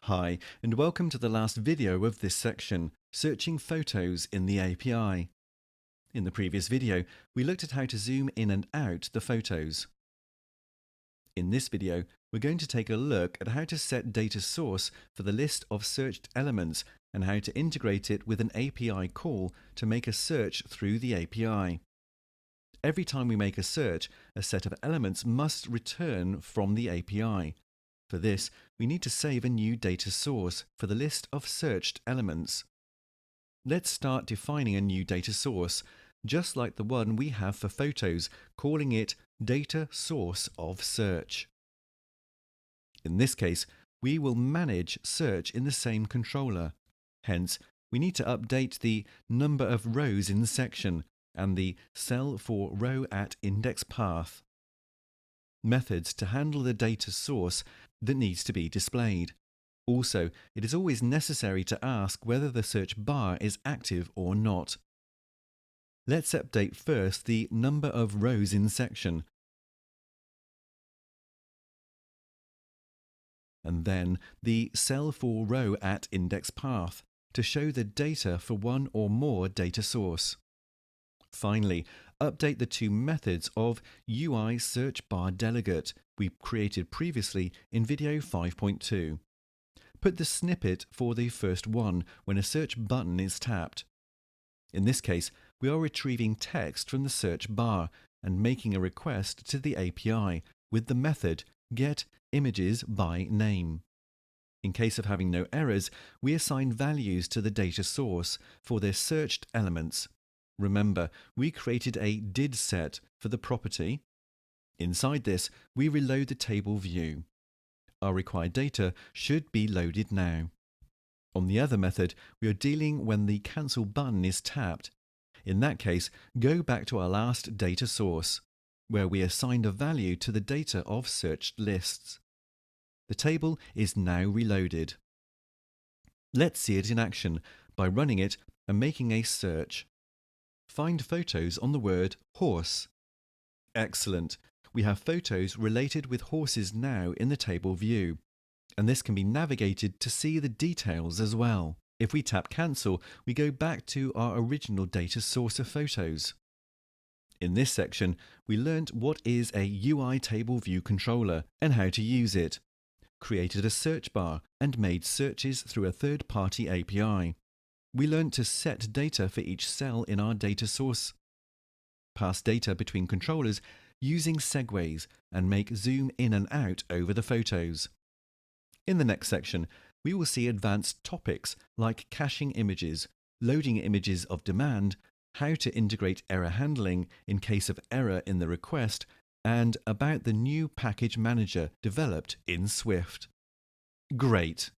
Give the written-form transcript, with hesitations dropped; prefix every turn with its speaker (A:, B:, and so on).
A: Hi, and welcome to the last video of this section, Searching Photos in the API. In the previous video, we looked at how to zoom in and out the photos. In this video, we're going to take a look at how to set data source for the list of searched elements and how to integrate it with an API call to make a search through the API. Every time we make a search, a set of elements must return from the API. For this, we need to save a new data source for the list of searched elements. Let's start defining a new data source, just like the one we have for photos, calling it data source of search. In this case, we will manage search in the same controller. Hence, we need to update the number of rows in the section and the cell for row at index path methods to handle the data source that needs to be displayed. Also, it is always necessary to ask whether the search bar is active or not. Let's update first the number of rows in section, and then the cell for row at index path to show the data for one or more data source. Finally, update the two methods of UI search bar delegate we created previously in video 5.2. Put the snippet for the first one when a search button is tapped. In this case, we are retrieving text from the search bar and making a request to the API with the method getImagesByName. In case of having no errors, we assign values to the data source for their searched elements. Remember, we created a did set for the property. Inside this, we reload the table view. Our required data should be loaded now. On the other method, we are dealing when the cancel button is tapped. In that case, go back to our last data source, where we assigned a value to the data of searched lists. The table is now reloaded. Let's see it in action by running it and making a search. Find photos on the word horse. Excellent. We have photos related with horses now in the table view, and this can be navigated to see the details as well. If we tap cancel, we go back to our original data source of photos. In this section, we learnt what is a UI table view controller and how to use it, created a search bar and made searches through a third-party API. We learned to set data for each cell in our data source, pass data between controllers using segues, and make zoom in and out over the photos. In the next section, we will see advanced topics like caching images, loading images of demand, how to integrate error handling in case of error in the request, and about the new package manager developed in Swift. Great!